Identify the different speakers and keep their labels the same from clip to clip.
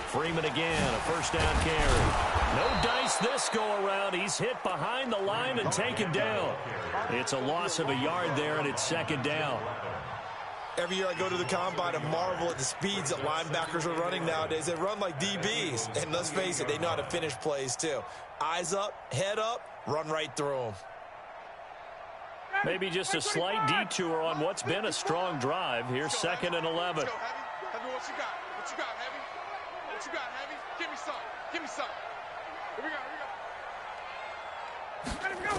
Speaker 1: Freeman again, a first down carry. No dice this go-around. He's hit behind the line and taken down. It's a loss of a yard there, and it's second down.
Speaker 2: Every year I go to the combine and marvel at the speeds that linebackers are running nowadays. They run like DBs. And let's face it, they know how to finish plays too. Eyes up, head up, run right through them.
Speaker 1: Maybe just a slight detour on what's been a strong drive. Here's 2nd and 11.
Speaker 3: Heavy, what you got? What you got, Heavy? What you got, Heavy? Give me some. Give me some. Here we go. Here we go.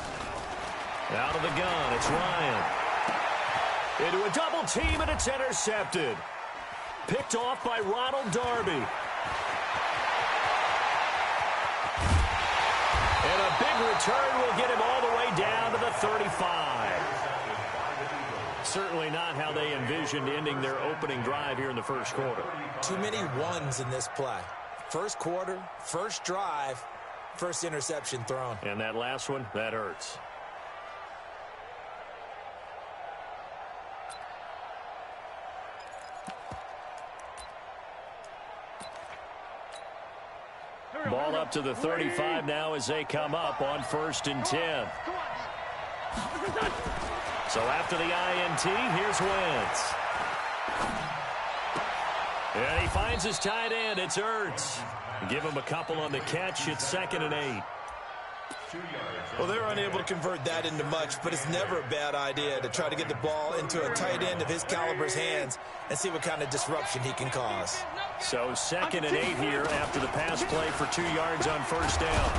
Speaker 1: Out of the gun, it's Ryan. Into a double team, and it's intercepted. Picked off by Ronald Darby. And a big return will get him all the way down to the 35. Certainly not how they envisioned ending their opening drive here in the first quarter.
Speaker 2: Too many ones in this play. First quarter, first drive, first interception thrown.
Speaker 1: And that last one, that hurts. Ball up to the 35 now as they come up on 1st and 10. So after the INT, here's Wentz. And he finds his tight end. It's Ertz. Give him a couple on the catch. It's 2nd and 8.
Speaker 2: Well, they're unable to convert that into much, but it's never a bad idea to try to get the ball into a tight end of his caliber's hands and see what kind of disruption he can cause.
Speaker 1: So 2nd and 8 here after the pass play for 2 yards on first down.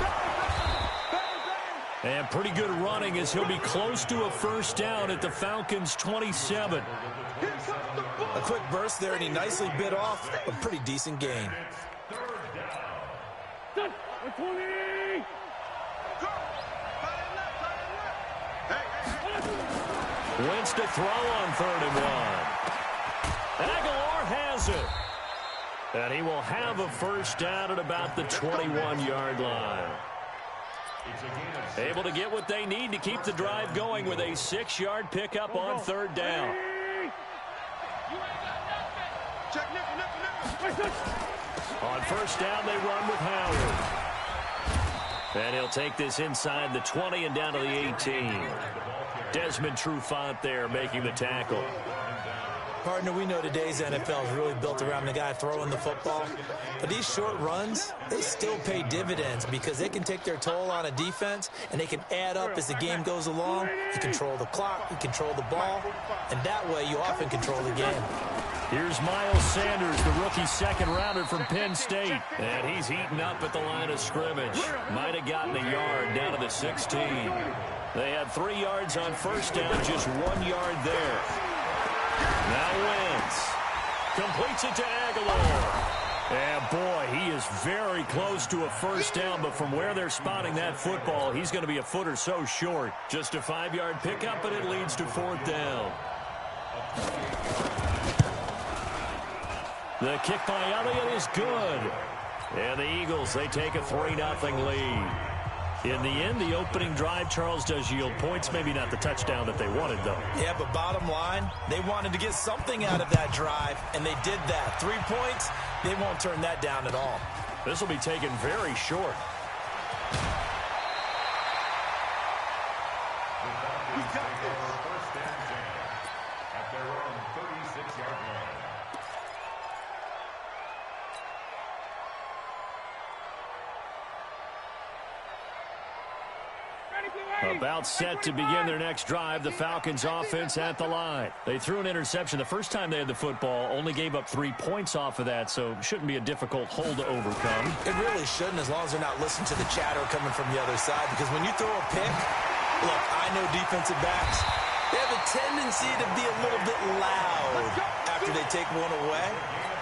Speaker 1: And pretty good running as he'll be close to a first down at the Falcons' 27.
Speaker 2: A quick burst there, and he nicely bit off a pretty decent gain.
Speaker 1: Wentz to throw on 3rd and 1. Aguilar has it. And he will have a first down at about the 21-yard line. Able to get what they need to keep the drive going with a 6-yard pickup on 3rd down. On first down, they run with Howard. And he'll take this inside the 20 and down to the 18. Desmond Trufant there making the tackle.
Speaker 2: Partner, we know today's NFL is really built around the guy throwing the football. But these short runs, they still pay dividends because they can take their toll on a defense, and they can add up as the game goes along. You control the clock, you control the ball, and that way you often control the game.
Speaker 1: Here's Miles Sanders, the rookie second-rounder from Penn State. And he's heating up at the line of scrimmage. Might have gotten a yard down to the 16. They had 3 yards on first down, just 1 yard there. Now Wentz completes it to Aguilar. And boy, he is very close to a first down, but from where they're spotting that football, he's going to be a foot or so short. Just a 5-yard pickup, and it leads to 4th down. The kick by Elliott is good. And the Eagles, they take a 3-0 lead. In the end, the opening drive, Charles, does yield points. Maybe not the touchdown that they wanted, though.
Speaker 2: Yeah, but bottom line, they wanted to get something out of that drive, and they did that. 3 points, they won't turn that down at all.
Speaker 1: This will be taken very short.
Speaker 4: At their own 36-yard line.
Speaker 1: About set to begin their next drive, the Falcons offense at the line. They threw an interception the first time they had the football, only gave up 3 points off of that, so shouldn't be a difficult hole to overcome.
Speaker 2: It really shouldn't, as long as they're not listening to the chatter coming from the other side, because when you throw a pick, look, I know defensive backs, they have a tendency to be a little bit loud after they take one away,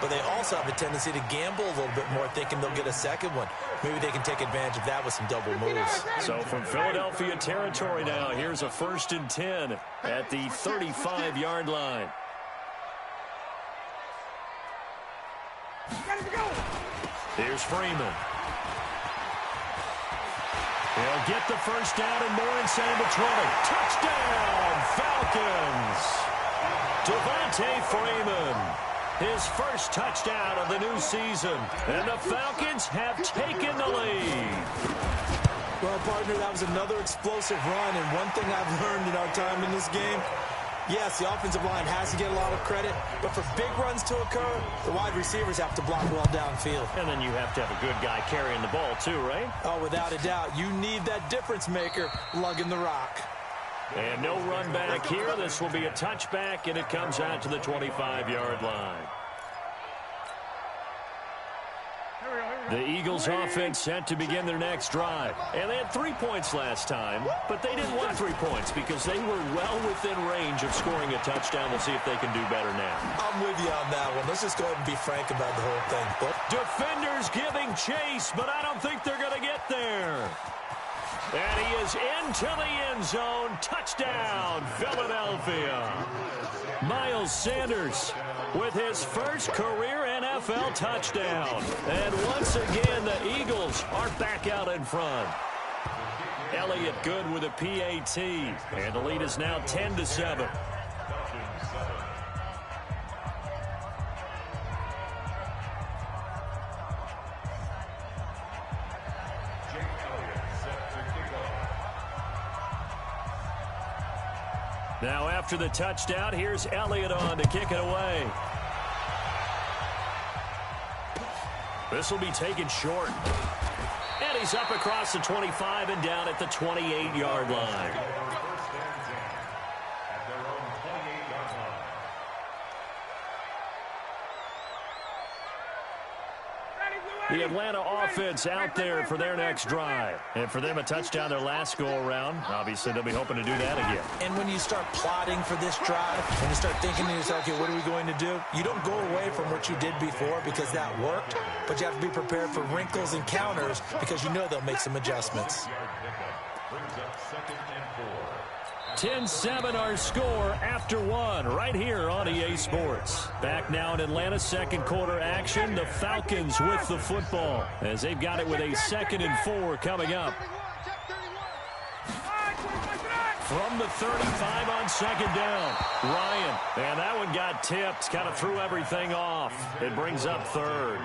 Speaker 2: but they also have a tendency to gamble a little bit more, thinking they'll get a second one. Maybe they can take advantage of that with some double moves.
Speaker 1: So from Philadelphia territory now, here's a 1st and 10 at the 35-yard line. Here's Freeman. He'll get the first down and more inside the 20. Touchdown, Falcons! Devontae Freeman. his first touchdown of the new season. And the Falcons have taken the lead.
Speaker 2: Well, partner, that was another explosive run, and one thing I've learned in our time in this game, yes, the offensive line has to get a lot of credit, but for big runs to occur, the wide receivers have to block well downfield.
Speaker 1: And then you have to have a good guy carrying the ball too, right?
Speaker 2: Oh, without a doubt. You need that difference maker lugging the rock.
Speaker 1: And no run back here. This will be a touchback, and it comes out to the 25-yard line. The Eagles offense set to begin their next drive. And they had 3 points last time, but they didn't want 3 points because they were well within range of scoring a touchdown. We'll see if they can do better now.
Speaker 2: I'm with you on that one. Let's just go ahead and be frank about the whole thing. But
Speaker 1: defenders giving chase, but I don't think they're going to get there. And he is into the end zone. Touchdown, Philadelphia. Miles Sanders with his first career NFL touchdown. And once again, the Eagles are back out in front. Elliott good with a PAT. And the lead is now 10-7. Now after the touchdown, here's Elliott on to kick it away. This will be taken short. And he's up across the 25 and down at the 28-yard line. The Atlanta offense out there for their next drive. And for them, a touchdown their last go-around. Obviously, they'll be hoping to do that again.
Speaker 2: And when you start plotting for this drive, when you start thinking to yourself, okay, what are we going to do? You don't go away from what you did before because that worked, but you have to be prepared for wrinkles and counters because you know they'll make some adjustments.
Speaker 1: 10-7 our score after one right here on EA Sports. Back now in Atlanta's second quarter action. The Falcons with the football as they've got it with a 2nd and 4 coming up. From the 35 on 2nd down. Ryan. And that one got tipped. Kind of threw everything off. It brings up 3rd.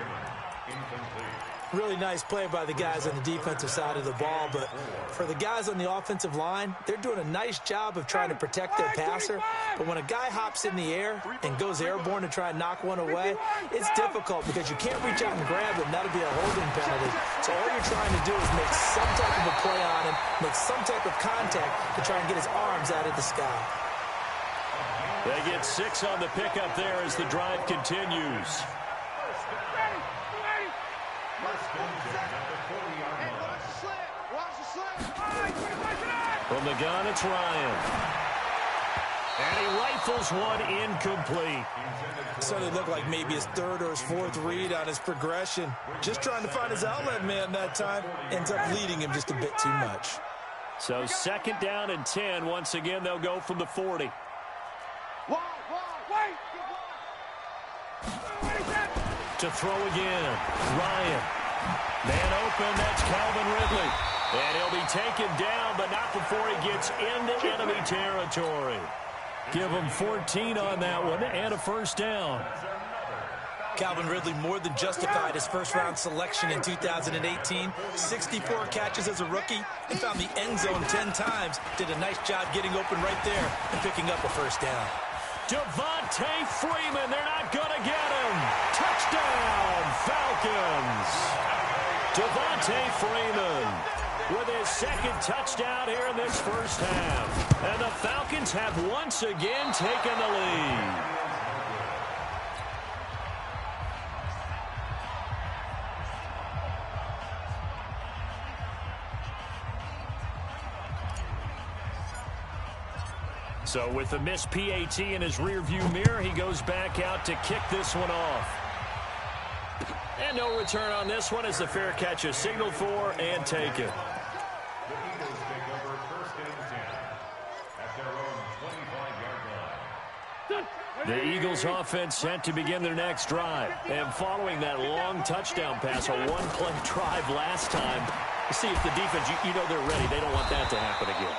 Speaker 2: Really nice play by the guys on the defensive side of the ball, but for the guys on the offensive line, they're doing a nice job of trying to protect their passer. But when a guy hops in the air and goes airborne to try and knock one away, it's difficult because you can't reach out and grab him. That'll be a holding penalty. So all you're trying to do is make some type of a play on him, make some type of contact to try and get his arms out of the sky.
Speaker 1: They get 6 on the pickup there as the drive continues. From the gun, it's Ryan. And he rifles one incomplete.
Speaker 2: So it looked like maybe his 3rd or his 4th read on his progression. Just trying to find his outlet man that time. Ends up leading him just a bit too much.
Speaker 1: So 2nd down and 10. Once again, they'll go from the 40. To throw again. Ryan. Man open, that's Calvin Ridley. And he'll be taken down, but not before he gets into enemy territory. Give him 14 on that one and a 1st down.
Speaker 2: Calvin Ridley more than justified his first-round selection in 2018. 64 catches as a rookie and found the end zone 10 times. Did a nice job getting open right there and picking up a 1st down.
Speaker 1: Devontae Freeman, they're not going to get him. Touchdown, Falcons. Devontae Freeman with his 2nd touchdown here in this first half. And the Falcons have once again taken the lead. So with the missed PAT in his rearview mirror, he goes back out to kick this one off. And no return on this one as the fair catch is signaled for and taken. The Eagles offense set to begin their next drive. And following that long touchdown pass, a one-play drive last time, see if the defense, you know they're ready. They don't want that to happen again.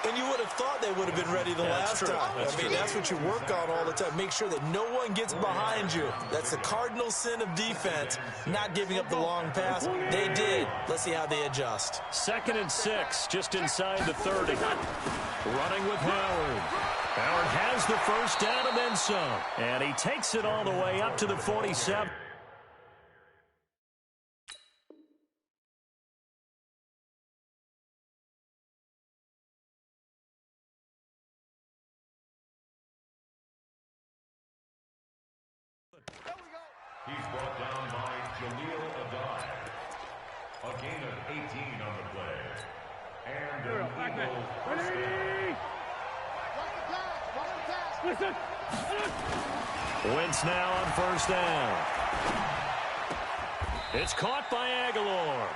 Speaker 2: And you would have thought they would have been ready the last time. That's what you work on all the time. Make sure that no one gets behind you. That's the cardinal sin of defense, not giving up the long pass. They did. Let's see how they adjust.
Speaker 1: 2nd and 6, just inside the 30. Running with Howard. Howard has the first down and then some. And he takes it all the way up to the 47.
Speaker 4: He's brought down by Jaleel Adai. A gain of 18 on the play. And an Eagle first down.
Speaker 1: Wentz now on first down. It's caught by Aguilar.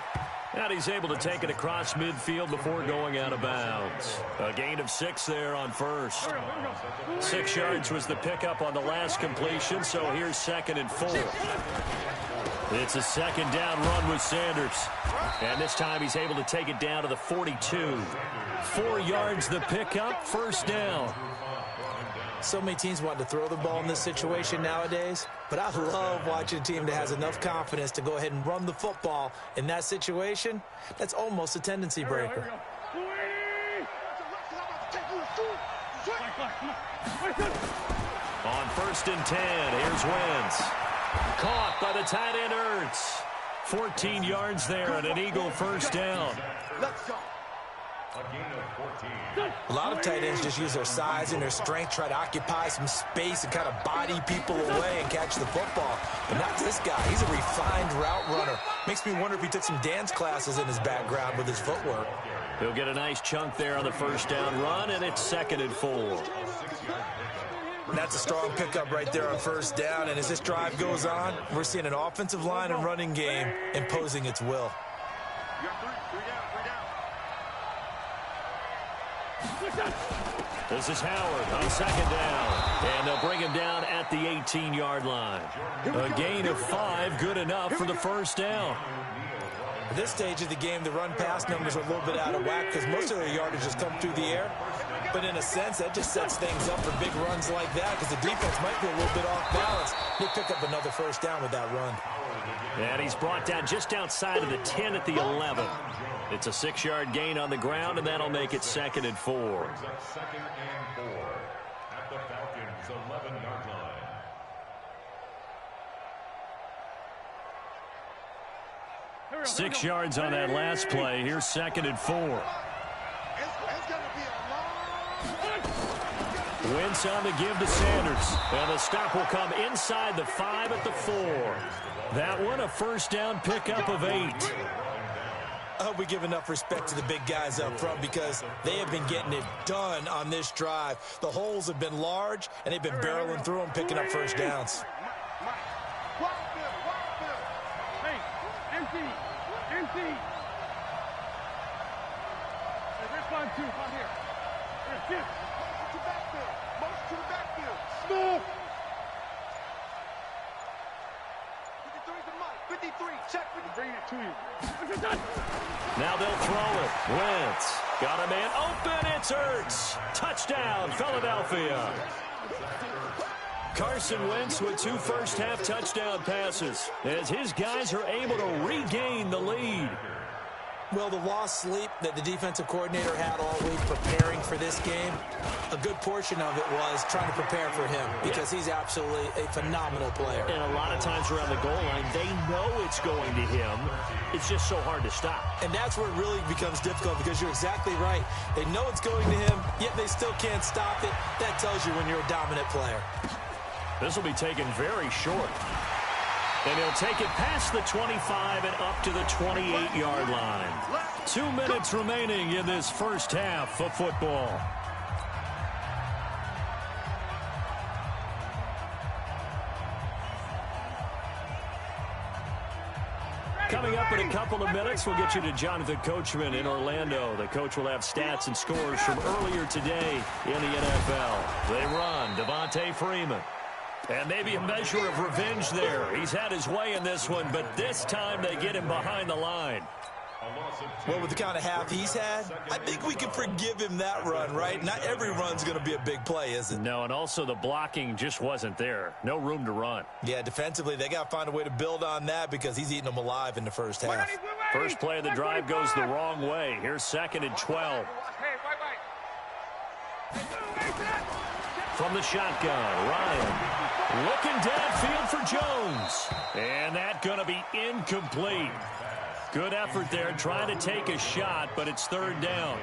Speaker 1: And he's able to take it across midfield before going out of bounds. A gain of 6 there on first. 6 yards was the pickup on the last completion, so here's 2nd and 4. It's a 2nd down run with Sanders. And this time he's able to take it down to the 42. 4 yards the pickup, first down.
Speaker 2: So many teams want to throw the ball in this situation nowadays, but I love watching a team that has enough confidence to go ahead and run the football in that situation. That's almost a tendency breaker.
Speaker 1: On 1st and 10, here's Wentz. Caught by the tight end Ertz. 14 yards there and an Eagle first down.
Speaker 2: A lot of tight ends just use their size and their strength, try to occupy some space and kind of body people away and catch the football. But not this guy. He's a refined route runner. Makes me wonder if he took some dance classes in his background with his footwork.
Speaker 1: He'll get a nice chunk there on the first down run, and it's 2nd and 4.
Speaker 2: That's a strong pickup right there on first down. And as this drive goes on, we're seeing an offensive line and running game imposing its will.
Speaker 1: This is Howard on 2nd down. And they'll bring him down at the 18-yard line. A gain of 5, good enough for the first down.
Speaker 2: At this stage of the game, the run-pass numbers are a little bit out of whack because most of their yardage has come through the air. But in a sense, that just sets things up for big runs like that because the defense might be a little bit off balance. They pick up another first down with that run.
Speaker 1: And he's brought down just outside of the 10 at the 11. It's a 6-yard gain on the ground, and that'll make it 2nd and 4.
Speaker 4: 2nd and 4 at the Falcons' 11-yard line.
Speaker 1: 6 yards on that last play. Here's 2nd and 4. Wentz on the give to Sanders. And the stop will come inside the 5 at the 4. That one a first down pickup of 8.
Speaker 2: I hope we give enough respect to the big guys up front because they have been getting it done on this drive. The holes have been large, and they've been barreling through them, picking up first downs.
Speaker 3: Hey, empty. Hey, respond to, come here. Here, to the backfield. Motion to the backfield. Smooth. 53 to Mike. 53, check 53. Bring it to you.
Speaker 1: Now they'll throw it. Wentz got a man open. It's Ertz. Touchdown, Philadelphia. Carson Wentz with 2 first-half touchdown passes as his guys are able to regain the lead.
Speaker 2: Well, the lost sleep that the defensive coordinator had all week preparing for this game, a good portion of it was trying to prepare for him because he's absolutely a phenomenal player.
Speaker 1: And a lot of times around the goal line, they know it's going to him. It's just so hard to stop.
Speaker 2: And that's where it really becomes difficult because you're exactly right. They know it's going to him, yet they still can't stop it. That tells you when you're a dominant player.
Speaker 1: This will be taken very short. And he'll take it past the 25 and up to the 28-yard line. 2 minutes remaining in this first half of football. Coming up in a couple of minutes, we'll get you to Jonathan Coachman in Orlando. The coach will have stats and scores from earlier today in the NFL. They run Devontae Freeman. And maybe a measure of revenge there. He's had his way in this one, but this time they get him behind the line.
Speaker 2: Well, with the kind of half he's had, I think we can forgive him that run, right? Not every run's going to be a big play, is it?
Speaker 1: No, and also the blocking just wasn't there. No room to run.
Speaker 2: Yeah, defensively, they got to find a way to build on that because he's eating them alive in the first half.
Speaker 1: First play of the drive goes the wrong way. Here's 2nd and 12. From the shotgun, Ryan looking downfield for Jones. And that's going to be incomplete. Good effort there, trying to take a shot, but it's 3rd down.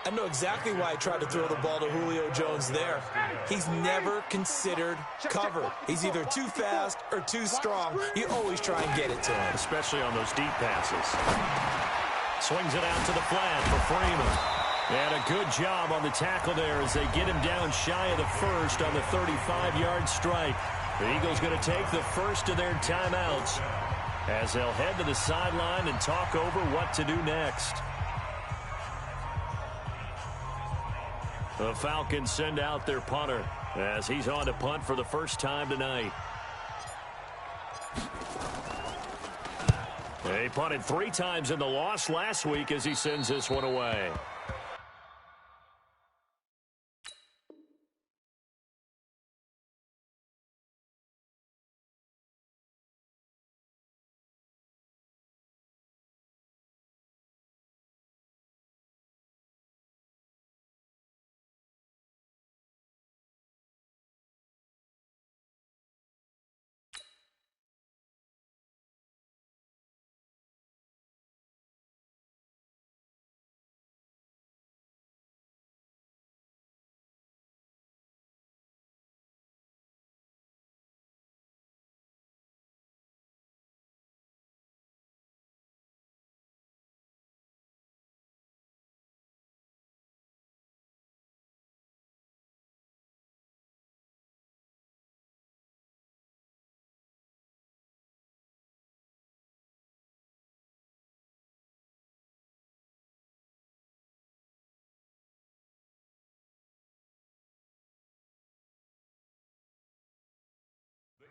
Speaker 2: I know exactly why he tried to throw the ball to Julio Jones there. He's never considered cover. He's either too fast or too strong. You always try and get it to him.
Speaker 1: Especially on those deep passes. Swings it out to the flat for Freeman. And a good job on the tackle there as they get him down shy of the first on the 35-yard strike. The Eagles going to take the first of their timeouts as they'll head to the sideline and talk over what to do next. The Falcons send out their punter as he's on to punt for the first time tonight. He punted 3 times in the loss last week as he sends this one away.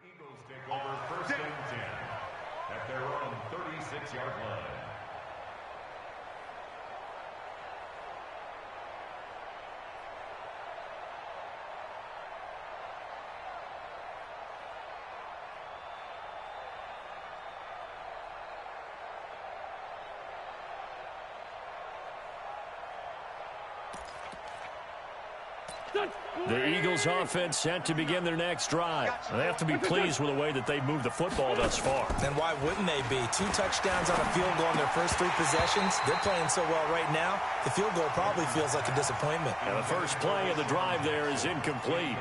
Speaker 4: Eagles take over 1st and 10 at their own 36-yard line.
Speaker 1: The Eagles offense set to begin their next drive. They have to be pleased with the way that they've moved the football thus far.
Speaker 2: And why wouldn't they be? 2 touchdowns on a field goal in their first 3 possessions. They're playing so well right now, the field goal probably feels like a disappointment.
Speaker 1: And the first play of the drive there is incomplete.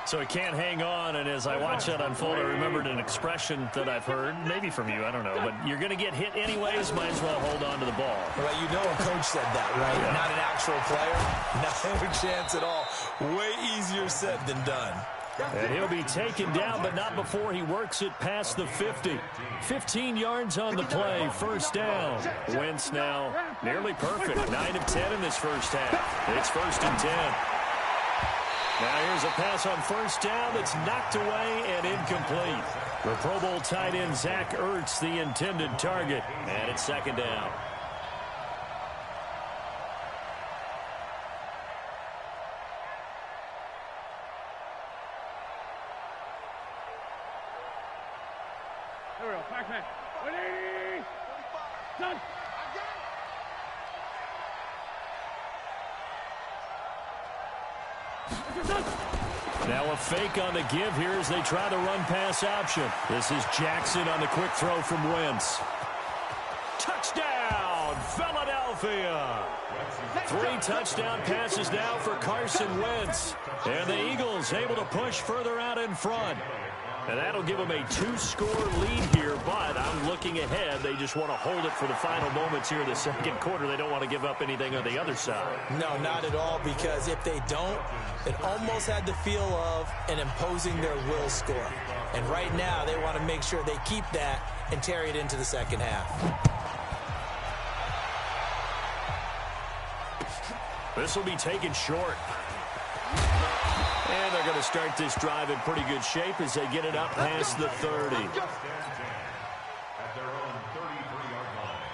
Speaker 1: So he can't hang on, and as I watch that unfold, I remembered an expression that I've heard, maybe from you, I don't know, but you're going to get hit anyways, might as well hold on to the ball.
Speaker 2: Well, you know a coach said that, right? Yeah. Not an actual player. No chance at all. Way easier said than done.
Speaker 1: And he'll be taken down, but not before he works it past the 50. 15 yards on the play, 1st down. Wentz now nearly perfect, 9 of 10 in this first half. It's 1st and 10. Now here's a pass on 1st down that's knocked away and incomplete. The Pro Bowl tight end Zach Ertz, the intended target, and it's 2nd down.
Speaker 3: There we go. Back man. 180. Done.
Speaker 1: Now a fake on the give here as they try the run-pass option. This is Jackson on the quick throw from Wentz. Touchdown, Philadelphia! 3 touchdown passes now for Carson Wentz. And the Eagles able to push further out in front. And that'll give them a 2-score lead here, but I'm looking ahead. They just want to hold it for the final moments here in the 2nd quarter. They don't want to give up anything on the other side.
Speaker 2: No, not at all, because if they don't, it almost had the feel of an imposing their will score. And right now, they want to make sure they keep that and carry it into the 2nd half.
Speaker 1: This will be taken short. And they're going to start this drive in pretty good shape as they get it up past the 30.
Speaker 4: At their own 33-yard line.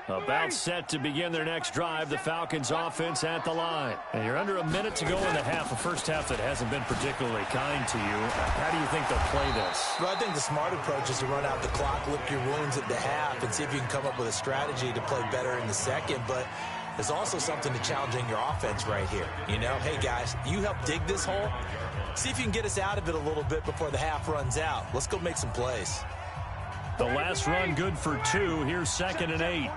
Speaker 1: About set to begin their next drive, the Falcons offense at the line. And you're under a minute to go in the half, a first half that hasn't been particularly kind to you. How do you think they'll play this?
Speaker 2: Well, I think the smart approach is to run out the clock, lick your wounds at the half, and see if you can come up with a strategy to play better in the second. But there's also something to challenging your offense right here. You know, hey, guys, you help dig this hole. See if you can get us out of it a little bit before the half runs out. Let's go make some plays.
Speaker 1: The last run good for 2. Here's 2nd and 8.
Speaker 3: I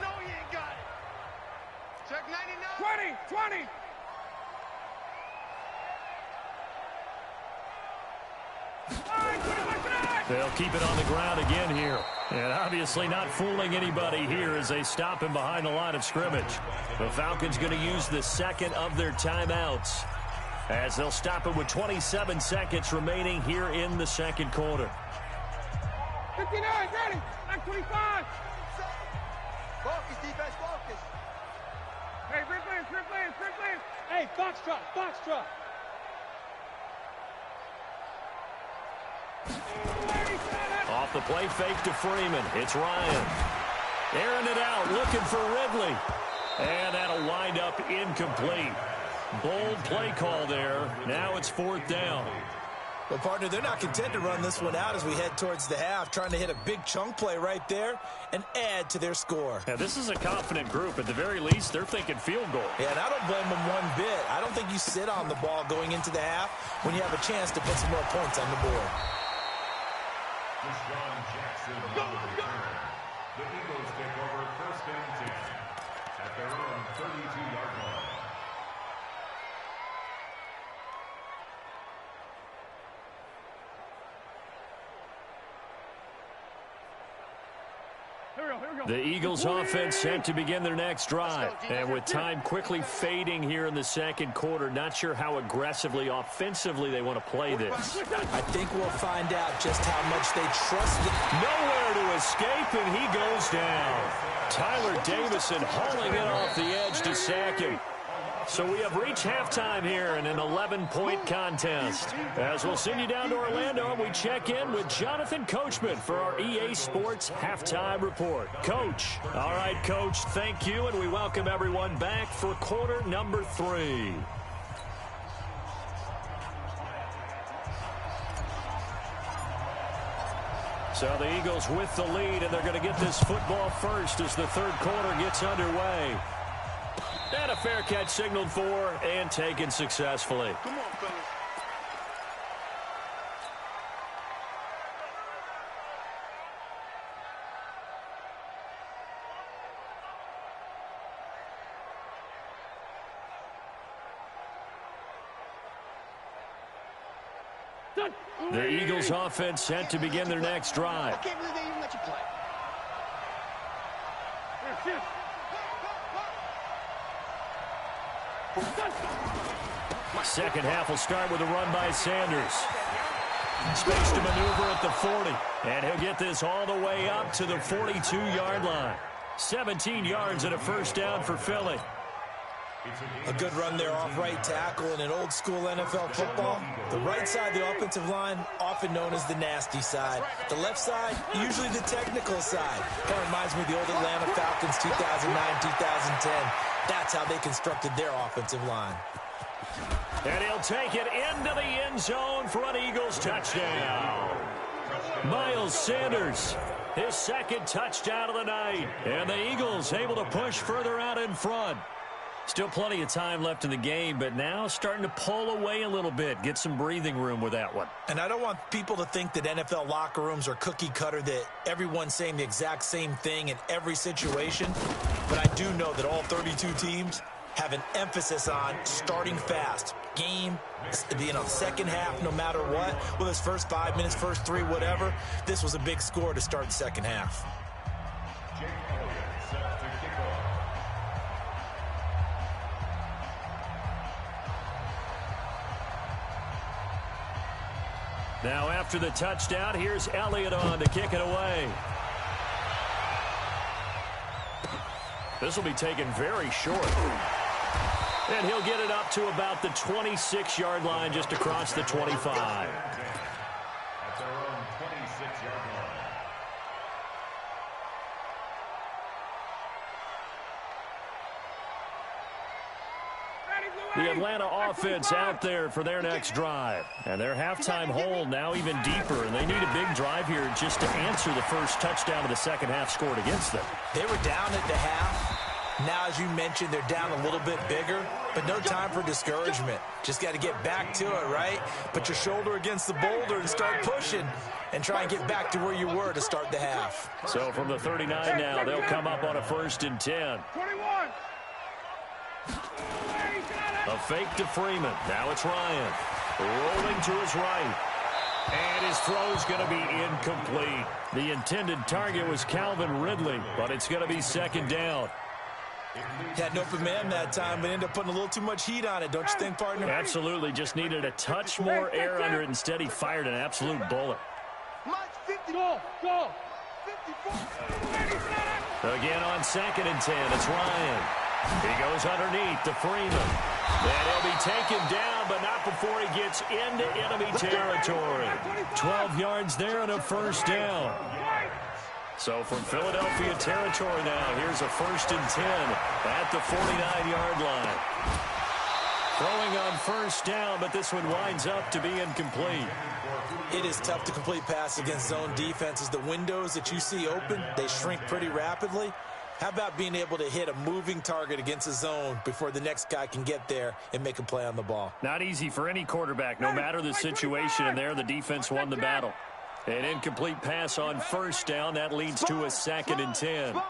Speaker 3: know he ain't got it. Check 99. 20.
Speaker 1: They'll keep it on the ground again here. And obviously not fooling anybody here as they stop him behind the line of scrimmage. The Falcons going to use the second of their timeouts as they'll stop it with 27 seconds remaining here in the second quarter.
Speaker 3: 59, ready. Back 25. Focus, defense, focus. Hey, Ricklands. Hey, box drop.
Speaker 1: Off the play fake to Freeman. It's Ryan. Airing it out, looking for Ridley. And that'll wind up incomplete. Bold play call there. Now it's 4th down.
Speaker 2: Well, partner, they're not content to run this one out as we head towards the half, trying to hit a big chunk play right there and add to their score.
Speaker 1: Yeah, this is a confident group. At the very least, they're thinking field goal.
Speaker 2: Yeah, and I don't blame them one bit. I don't think you sit on the ball going into the half when you have a chance to put some more points on the board.
Speaker 4: Jackson on the return. The Eagles take over 1st and 10 at their own 32-yard line.
Speaker 1: The Eagles offense set to begin their next drive. And with time quickly fading here in the second quarter, not sure how aggressively, offensively they want to play this.
Speaker 2: I think we'll find out just how much they trust it.
Speaker 1: Nowhere to escape, and he goes down. Tyler Davison hauling it off the edge to sack him. So we have reached halftime here in an 11-point contest. As we'll send you down to Orlando, we check in with Jonathan Coachman for our EA Sports Halftime Report. Coach. All right, Coach, thank you, and we welcome everyone back for quarter number 3. So the Eagles with the lead, and they're going to get this football first as the third quarter gets underway. And a fair catch signaled for and taken successfully.
Speaker 3: Come on, fellas.
Speaker 1: The Eagles offense set to begin their next drive.
Speaker 3: I can't believe they even let you play.
Speaker 1: Second half will start with a run by Sanders. Space to maneuver at the 40. And he'll get this all the way up to the 42-yard line. 17 yards and a first down for Philly.
Speaker 2: A good run there off right tackle in an old-school NFL football. The right side, the offensive line, often known as the nasty side. The left side, usually the technical side. Kind of reminds me of the old Atlanta Falcons 2009-2010. That's how they constructed their offensive line.
Speaker 1: And he'll take it into the end zone for an Eagles touchdown. Miles Sanders, his second touchdown of the night. And the Eagles able to push further out in front. Still plenty of time left in the game, but now starting to pull away a little bit. Get some breathing room with that one.
Speaker 2: And I don't want people to think that NFL locker rooms are cookie cutter, that everyone's saying the exact same thing in every situation. But I do know that all 32 teams have an emphasis on starting fast. Game, being on second half no matter what. Whether it's first 5 minutes, first 3, whatever. This was a big score to start the second half.
Speaker 1: Now after the touchdown, here's Elliott on to kick it away. This will be taken very short. And he'll get it up to about the 26-yard line, just across the 25.
Speaker 4: At their own 26-yard line.
Speaker 1: The Atlanta offense out there for their next drive. And their halftime hole now even deeper, and they need a big drive here just to answer the first touchdown of the second half scored against them.
Speaker 2: They were down at the half. Now, as you mentioned, they're down a little bit bigger, but no time for discouragement. Just got to get back to it, right? Put your shoulder against the boulder and start pushing and try and get back to where you were to start the half.
Speaker 1: So from the 39 now, they'll come up on a 1st and 10.
Speaker 3: 21.
Speaker 1: A fake to Freeman. Now it's Ryan. Rolling to his right. And his throw's going to be incomplete. The intended target was Calvin Ridley, but it's going to be 2nd down.
Speaker 2: Had an open man that time, but ended up putting a little too much heat on it, don't you think, partner?
Speaker 1: Absolutely. Just needed a touch more air under it. Instead, he fired an absolute bullet.
Speaker 3: Go.
Speaker 1: Again on 2nd and 10, it's Ryan. He goes underneath to Freeman. And he'll be taken down, but not before he gets into enemy territory. 12 yards there and a 1st down. So from Philadelphia territory now, here's a 1st and 10 at the 49-yard line. Throwing on 1st down, but this one winds up to be incomplete.
Speaker 2: It is tough to complete passes against zone defenses. The windows that you see open, they shrink pretty rapidly. How about being able to hit a moving target against a zone before the next guy can get there and make a play on the ball?
Speaker 1: Not easy for any quarterback, no matter the situation, and there the defense won the battle. An incomplete pass on 1st down. That leads to a 2nd and 10.
Speaker 3: Topper!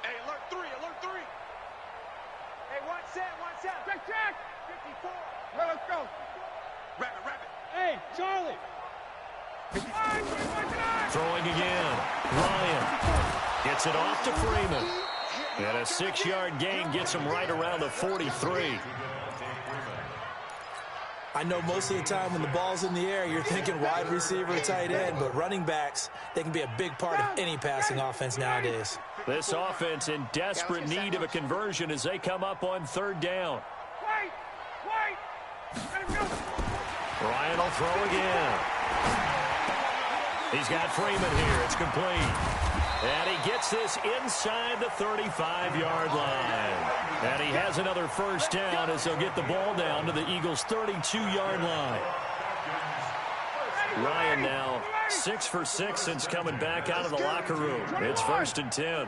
Speaker 3: Hey, alert 3. Hey, one set. Check. 54. Let's go. Rabbit. Hey, Charlie.
Speaker 1: Throwing again. Ryan gets it off to Freeman. And a 6-yard gain gets him right around the 43.
Speaker 2: I know most of the time when the ball's in the air, you're thinking wide receiver or tight end, but running backs, they can be a big part of any passing offense nowadays.
Speaker 1: This offense in desperate need of a conversion as they come up on 3rd down.
Speaker 3: Wait. Let him go.
Speaker 1: Ryan will throw again. He's got Freeman here. It's complete. And he gets this inside the 35-yard line. And he has another 1st down as they'll get the ball down to the Eagles' 32-yard line. Ryan now 6 for 6 since coming back out of the locker room. It's 1st and 10.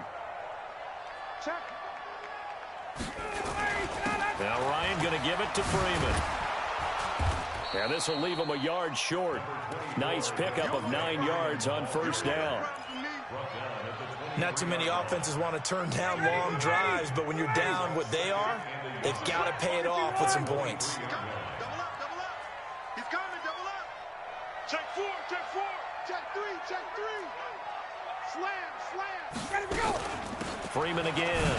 Speaker 1: Now Ryan going to give it to Freeman. And this will leave him a yard short. Nice pickup of 9 yards on 1st down.
Speaker 2: Not too many offenses want to turn down long drives, but when you're down what they are, they've got to pay it off with some points.
Speaker 3: Double up. He's coming, double up. Check 4. Check 3. Slam. Let him go.
Speaker 1: Freeman again.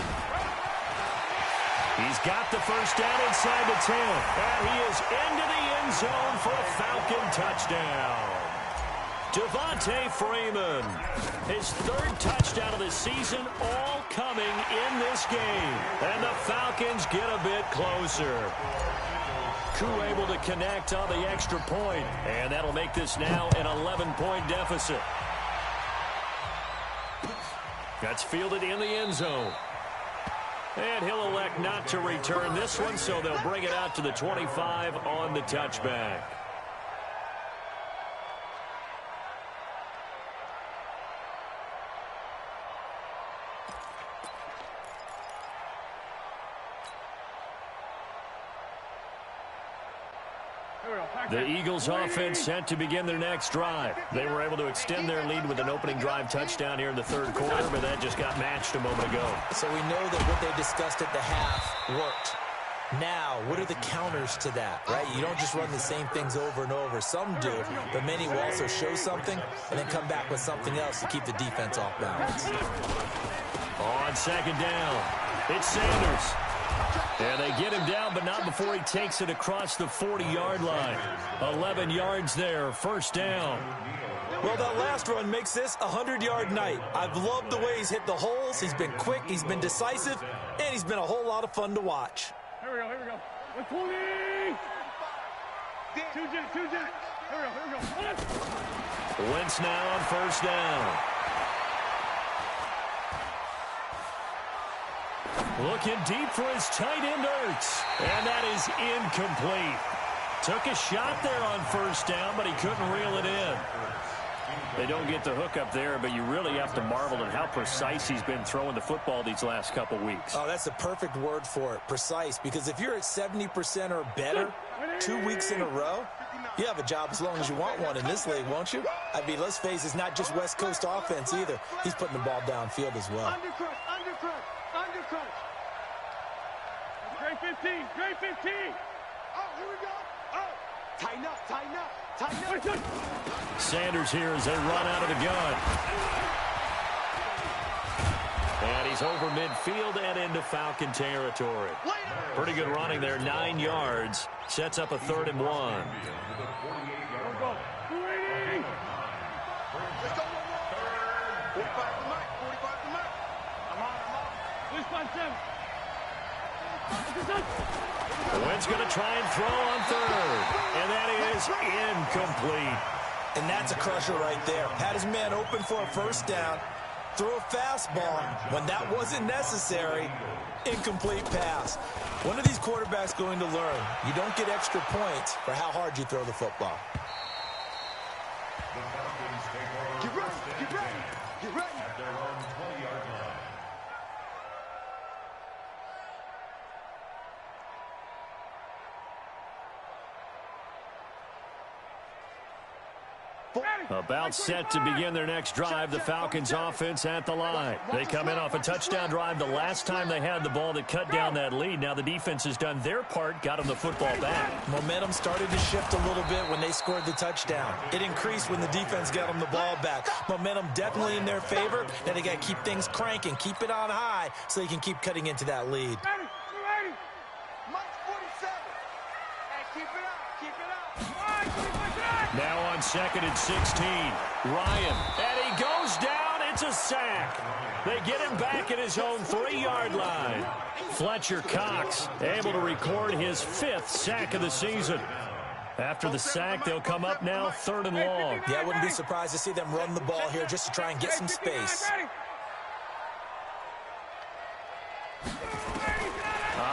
Speaker 1: He's got the 1st down inside the 10. And he is into the end zone for a Falcon touchdown. Devontae Freeman, his 3rd touchdown of the season, all coming in this game. And the Falcons get a bit closer. Koo able to connect on the extra point, and that'll make this now an 11-point deficit. That's fielded in the end zone. And he'll elect not to return this one, so they'll bring it out to the 25 on the touchback. The Eagles offense set to begin their next drive. They were able to extend their lead with an opening drive touchdown here in the 3rd quarter, but that just got matched a moment ago.
Speaker 2: So we know that what they discussed at the half worked. Now, what are the counters to that, right? You don't just run the same things over and over. Some do, but many will also show something and then come back with something else to keep the defense off balance.
Speaker 1: On 2nd down, it's Sanders. And they get him down, but not before he takes it across the 40-yard line. 11 yards there, 1st down.
Speaker 2: Well, that last run makes this a 100-yard night. I've loved the way he's hit the holes. He's been quick, he's been decisive, and he's been a whole lot of fun to watch.
Speaker 3: Here we go. 120. Two jet. Here we go.
Speaker 1: Wentz now on 1st down. Looking deep for his tight end, Ertz. And that is incomplete. Took a shot there on first down, but he couldn't reel it in. They don't get the hook up there, but you really have to marvel at how precise he's been throwing the football these last couple weeks.
Speaker 2: Oh, that's the perfect word for it, precise, because if you're at 70% or better 2 weeks in a row, you have a job as long as you want one in this league, won't you? I mean, let's face it, it's not just West Coast offense either. He's putting the ball downfield as well.
Speaker 3: Undercut, undercut, undercut. Great 15, great 15. Oh, here we go. Oh, tighten up, tighten up, tighten up.
Speaker 1: Sanders here as they run out of the gun. And he's over midfield and into Falcon territory. Pretty good running there, 9 yards. Sets up a 3rd and 1.
Speaker 3: Let's go. 280. Let's go. 45 to Mike, 45 to Mike. I'm on. Please find 7.
Speaker 1: Wentz going to try and throw on 3rd. And that is incomplete.
Speaker 2: And that's a crusher right there. Had his man open for a first down. Throw a fastball when that wasn't necessary. Incomplete pass. When are these quarterbacks going to learn? You don't get extra points for how hard you throw the football.
Speaker 3: Get ready, get ready, get ready.
Speaker 4: At their own 20-yard line.
Speaker 1: About set to begin their next drive, the Falcons offense at the line. They come in off a touchdown drive the last time they had the ball that cut down that lead. Now the defense has done their part, got them the football back.
Speaker 2: Momentum started to shift a little bit when they scored the touchdown. It increased when the defense got them the ball back. Momentum definitely in their favor. Now they got to keep things cranking, keep it on high so they can keep cutting into that lead.
Speaker 3: Ready. Mike 47. Hey, keep it up, keep it up.
Speaker 1: Now on 2nd and 16, Ryan, and he goes down. It's a sack. They get him back at his own 3-yard line. Fletcher Cox able to record his 5th sack of the season. After the sack, they'll come up now 3rd and long.
Speaker 2: Yeah, I wouldn't be surprised to see them run the ball here just to try and get some space.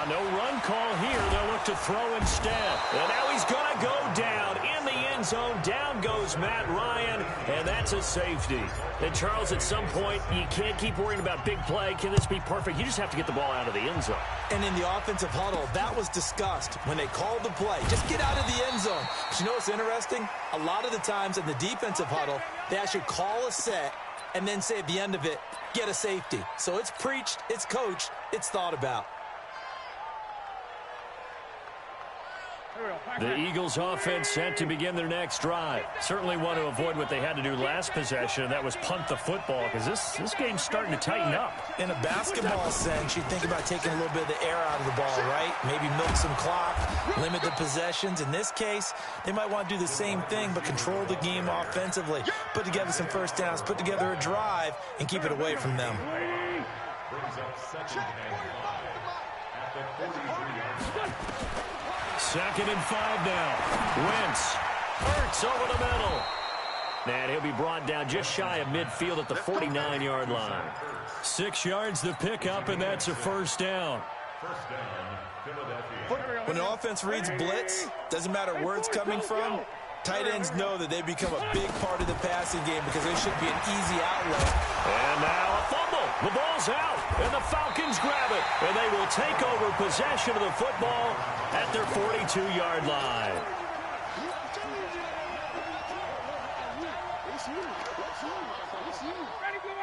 Speaker 1: No run call here. They'll look to throw instead. And now he's going to go down in the end zone. Down goes Matt Ryan, and that's a safety. And, Charles, at some point, you can't keep worrying about big play. Can this be perfect? You just have to get the ball out of the end zone.
Speaker 2: And in the offensive huddle, that was discussed when they called the play. Just get out of the end zone. But you know what's interesting? A lot of the times in the defensive huddle, they actually call a set and then say at the end of it, get a safety. So it's preached, it's coached, it's thought about.
Speaker 1: The Eagles offense set to begin their next drive. Certainly want to avoid what they had to do last possession, and that was punt the football, because this game's starting to tighten up.
Speaker 2: In a basketball sense, you think about taking a little bit of the air out of the ball, right? Maybe milk some clock, limit the possessions. In this case, they might want to do the same thing, but control the game offensively. Put together some first downs, put together a drive, and keep it away from them.
Speaker 4: Brings up 2nd and 5 at the 43-yard line.
Speaker 1: 2nd and 5 now. Wentz. Hurts over the middle. And he'll be brought down just shy of midfield at the 49-yard line. 6 yards to pick up, and that's a first down.
Speaker 4: First down, Philadelphia.
Speaker 2: When the offense reads blitz, doesn't matter where it's coming from, tight ends know that they become a big part of the passing game because they should be an easy outlet.
Speaker 1: And now a fumble. The ball's out, and the Falcons grab it. And they will take over possession of the football at their 42-yard line.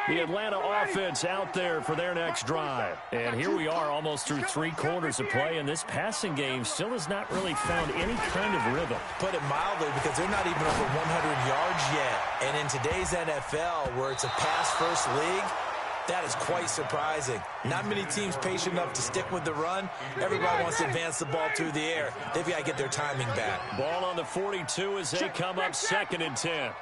Speaker 1: The Atlanta offense out there for their next drive. And here we are almost through 3 quarters of play, and this passing game still has not really found any kind of rhythm.
Speaker 2: Put it mildly, because they're not even over 100 yards yet. And in today's NFL, where it's a pass-first league, that is quite surprising. Not many teams patient enough to stick with the run. Everybody wants to advance the ball through the air. They've got to get their timing back.
Speaker 1: Ball on the 42 as they come up 2nd and 10.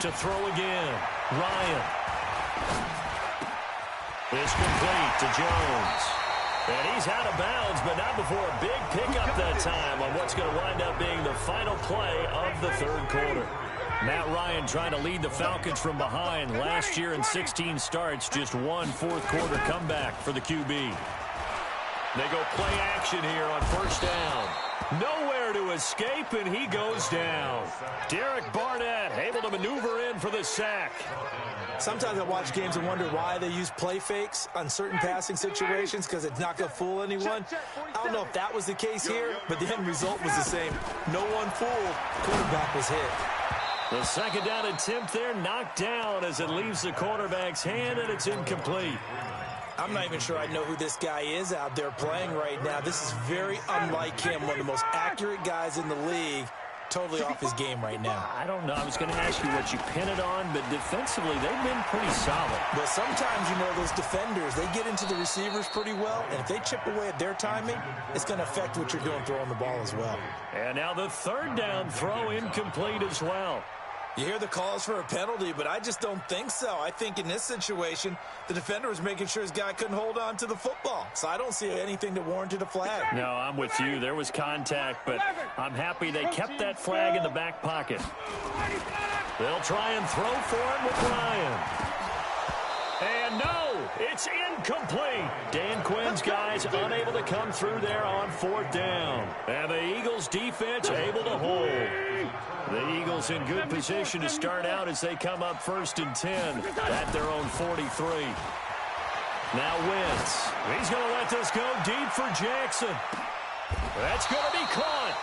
Speaker 1: To throw again. Ryan. It's complete to Jones. And he's out of bounds, but not before a big pickup that time on what's going to wind up being the final play of the 3rd quarter. Matt Ryan trying to lead the Falcons from behind. Last year in 16 starts, just one fourth-quarter comeback for the QB. They go play action here on first down. Nowhere to escape, and he goes down. Derek Barnett able to maneuver in for the sack.
Speaker 2: Sometimes I watch games and wonder why they use play fakes on certain passing situations, because it's not going to fool anyone. I don't know if that was the case here, but the end result was the same. No one fooled. Quarterback was hit.
Speaker 1: The second down attempt there knocked down as it leaves the quarterback's hand, and it's incomplete.
Speaker 2: I'm not even sure I know who this guy is out there playing right now. This is very unlike him, one of the most accurate guys in the league. Totally off his game right now.
Speaker 1: I don't know. I was going to ask you what you pin it on, but defensively, they've been pretty solid.
Speaker 2: Well, sometimes, you know, those defenders, they get into the receivers pretty well, and if they chip away at their timing, it's going to affect what you're doing throwing the ball as well.
Speaker 1: And now the third down throw incomplete as well.
Speaker 2: You hear the calls for a penalty, but I just don't think so. I think in this situation, the defender was making sure his guy couldn't hold on to the football. So I don't see anything that warranted a flag.
Speaker 1: No, I'm with you. There was contact, but I'm happy they kept that flag in the back pocket. They'll try and throw for him with Ryan. And no, it's incomplete. Dan Quinn's guys unable to come through there on fourth down. And the Eagles defense able to hold. The Eagles in good position to start out as they come up 1st and 10 at their own 43. Now Wentz. He's going to let this go deep for Jackson. That's going to be caught.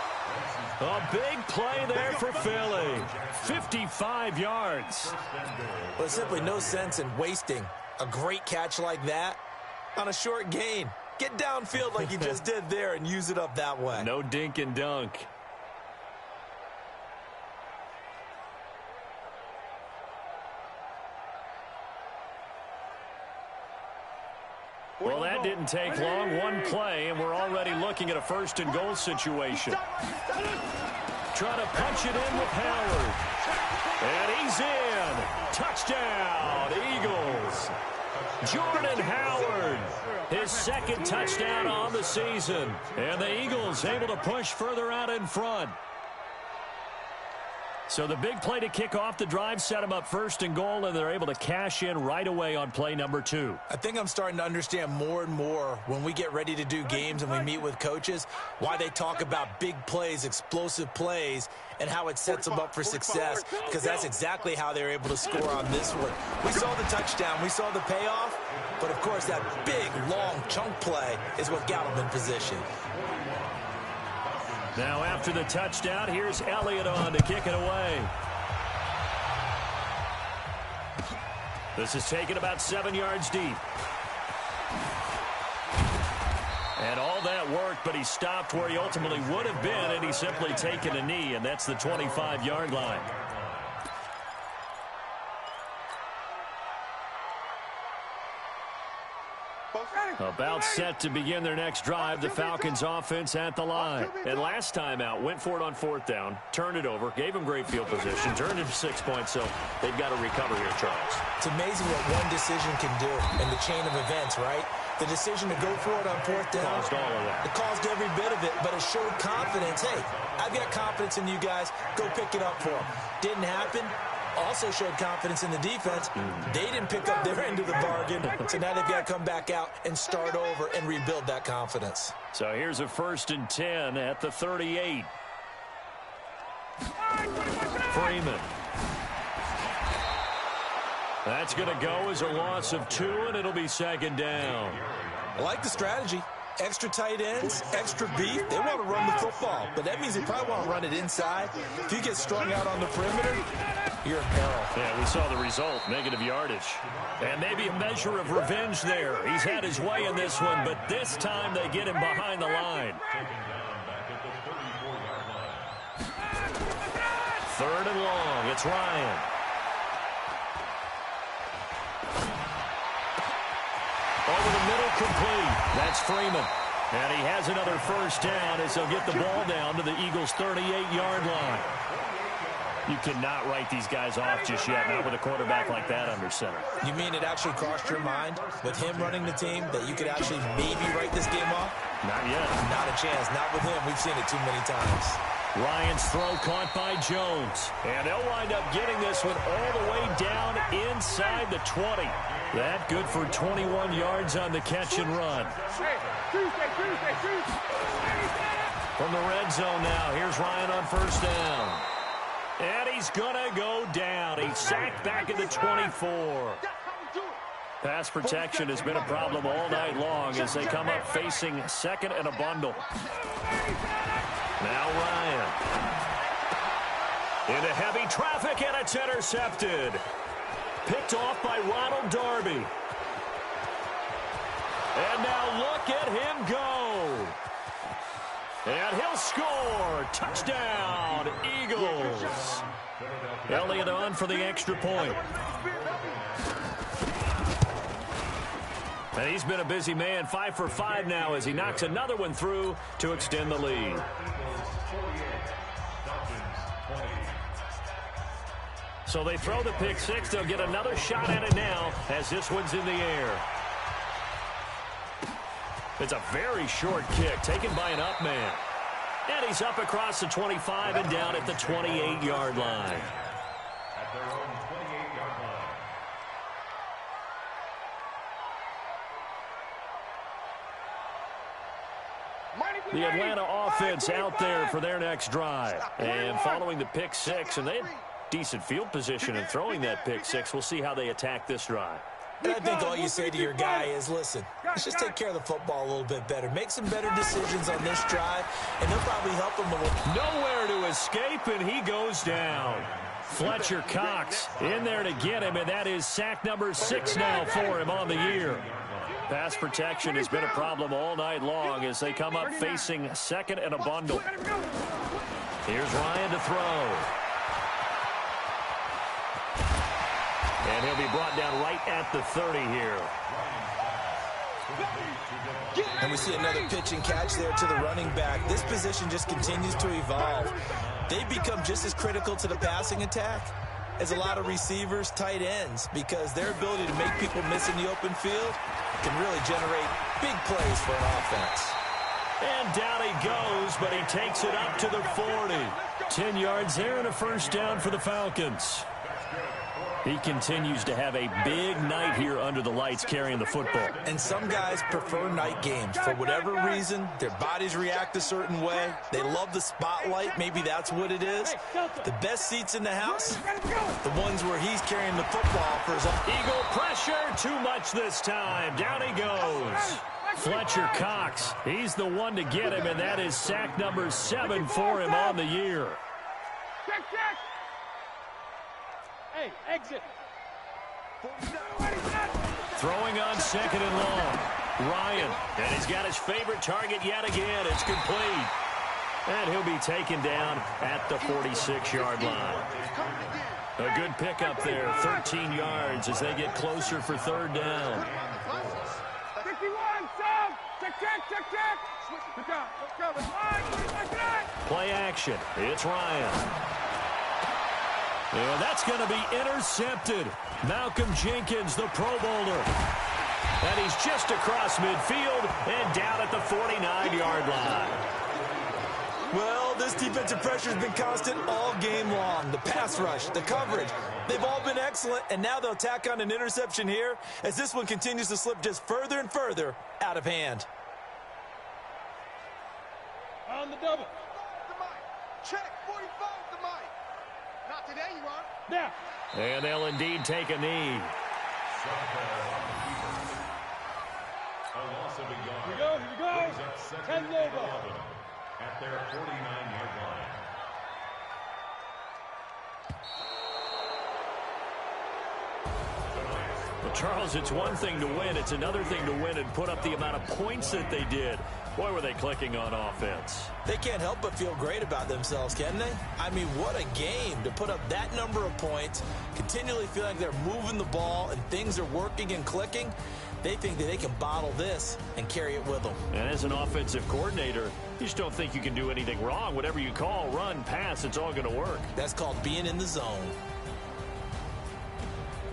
Speaker 1: A big play there for Philly. 55 yards.
Speaker 2: Well, there's simply no sense in wasting a great catch like that on a short gain. Get downfield like you just did there and use it up that way.
Speaker 1: No dink and dunk. Well, that didn't take long. One play, and we're already looking at a 1st and goal situation. Try to punch it in with Howard. And he's in. Touchdown, Eagles. Jordan Howard, his 2nd touchdown on the season. And the Eagles able to push further out in front. So the big play to kick off the drive set them up 1st and goal, and they're able to cash in right away on play number 2.
Speaker 2: I think I'm starting to understand more and more when we get ready to do games and we meet with coaches why they talk about big plays, explosive plays, and how it sets them up for success, because that's exactly how they're able to score on this one. We saw the touchdown. We saw the payoff. But, of course, that big, long chunk play is what got them in position.
Speaker 1: Now after the touchdown, here's Elliott on to kick it away. This is taken about 7 yards deep. And all that worked, but he stopped where he ultimately would have been, and he's simply taken a knee, and that's the 25-yard line. About set to begin their next drive, the Falcons offense at the line. And last time out, went for it on 4th down, turned it over, gave them great field position, turned it to 6 points, so they've got to recover here, Charles.
Speaker 2: It's amazing what one decision can do in the chain of events, right? The decision to go for it on 4th down.
Speaker 1: Caused all of that.
Speaker 2: It caused every bit of it, but it showed confidence. Hey, I've got confidence in you guys. Go pick it up for them. Didn't happen. Also showed confidence in the defense. They didn't pick up their end of the bargain, so now they've got to come back out and start over and rebuild that confidence.
Speaker 1: So here's a 1st and 10 at the 38. Freeman. That's going to go as a loss of 2, and it'll be 2nd down.
Speaker 2: I like the strategy. Extra tight ends, extra beef. They want to run the football, but that means they probably want to run it inside. If you get strung out on the perimeter, you're in peril.
Speaker 1: Yeah, we saw the result, negative yardage. And maybe a measure of revenge there. He's had his way in this one, but this time they get him behind the line. 3rd and long. It's Ryan. Over the middle, complete. That's Freeman. And he has another 1st down as he'll get the ball down to the Eagles' 38-yard line. You cannot write these guys off just yet, not with a quarterback like that under center.
Speaker 2: You mean it actually crossed your mind with him running the team that you could actually maybe write this game off?
Speaker 1: Not yet.
Speaker 2: Not a chance. Not with him. We've seen it too many times.
Speaker 1: Ryan's throw caught by Jones. And they'll wind up getting this one all the way down inside the 20. That good for 21 yards on the catch and run. From the red zone now, here's Ryan on first down. And he's going to go down. He's sacked back at the 24. Pass protection has been a problem all night long as they come up facing second and a bundle. Now Ryan. Into heavy traffic, and it's intercepted. Picked off by Ronald Darby. And now look at him go. And he'll score. Touchdown, Eagles. Elliott on for the extra point. And he's been a busy man, 5 for 5 now as he knocks another one through to extend the lead. So they throw the pick six. They'll get another shot at it now as this one's in the air. It's a very short kick taken by an up man. And he's up across the 25 and down at the 28-yard line.
Speaker 4: At their own 28-yard line.
Speaker 1: The Atlanta offense out there for their next drive. And following the pick six, and they had decent field position in throwing that pick six. We'll see how they attack this drive.
Speaker 2: And I think all you say to your guy is, listen, let's just take care of the football a little bit better. Make some better decisions on this drive, and they'll probably help him a little.
Speaker 1: Nowhere to escape, and he goes down. Fletcher Cox in there to get him, and that is sack number 6 now for him on the year. Pass protection has been a problem all night long as they come up facing second and a bundle. Here's Ryan to throw. And he'll be brought down right at the 30 here.
Speaker 2: And we see another pitch and catch there to the running back. This position just continues to evolve. They become just as critical to the passing attack as a lot of receivers, tight ends, because their ability to make people miss in the open field can really generate big plays for an offense.
Speaker 1: And down he goes, but he takes it up to the 40. 10 yards there and a first down for the Falcons. He continues to have a big night here under the lights carrying the football.
Speaker 2: And some guys prefer night games. For whatever reason, their bodies react a certain way. They love the spotlight. Maybe that's what it is. The best seats in the house, the ones where he's carrying the football for his own.
Speaker 1: Eagle pressure, too much this time. Down he goes. Fletcher Cox, he's the one to get him, and that is sack number 7 for him on the year.
Speaker 3: Check, check. Hey, exit.
Speaker 1: Throwing on second and long. Ryan, and he's got his favorite target yet again. It's complete. And he'll be taken down at the 46-yard line. A good pickup there, 13 yards as they get closer for third down.
Speaker 3: 61, sub. Check, check, check, check. Good job. Let's go.
Speaker 1: Play action. It's Ryan. And that's going to be intercepted. Malcolm Jenkins, the Pro Bowler. And he's just across midfield and down at the 49-yard line.
Speaker 2: Well, this defensive pressure has been constant all game long. The pass rush, the coverage, they've all been excellent, and now they'll tack on an interception here as this one continues to slip just further and further out of hand.
Speaker 3: On the double. Check, 45 the mic. Not today, you are. Now.
Speaker 1: And they'll indeed take a knee.
Speaker 4: A loss of a yard.
Speaker 3: Here we go, here we go.
Speaker 4: Brings up second
Speaker 3: 10
Speaker 4: and
Speaker 3: logo.
Speaker 4: 11 at their 49-yard line.
Speaker 1: Well, Charles, it's one thing to win. It's another thing to win and put up the amount of points that they did. Boy, were they clicking on offense.
Speaker 2: They can't help but feel great about themselves, can they? I mean, what a game to put up that number of points, continually feel like they're moving the ball and things are working and clicking. They think that they can bottle this and carry it with them.
Speaker 1: And as an offensive coordinator, you just don't think you can do anything wrong. Whatever you call, run, pass, it's all going to work.
Speaker 2: That's called being in the zone.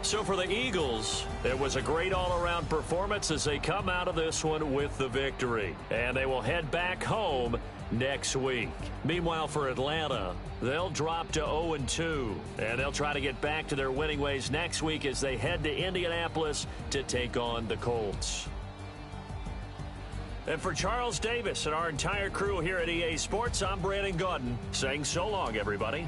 Speaker 1: So for the Eagles, it was a great all-around performance as they come out of this one with the victory. And they will head back home next week. Meanwhile, for Atlanta, they'll drop to 0-2, and they'll try to get back to their winning ways next week as they head to Indianapolis to take on the Colts. And for Charles Davis and our entire crew here at EA Sports, I'm Brandon Gaudin saying so long, everybody.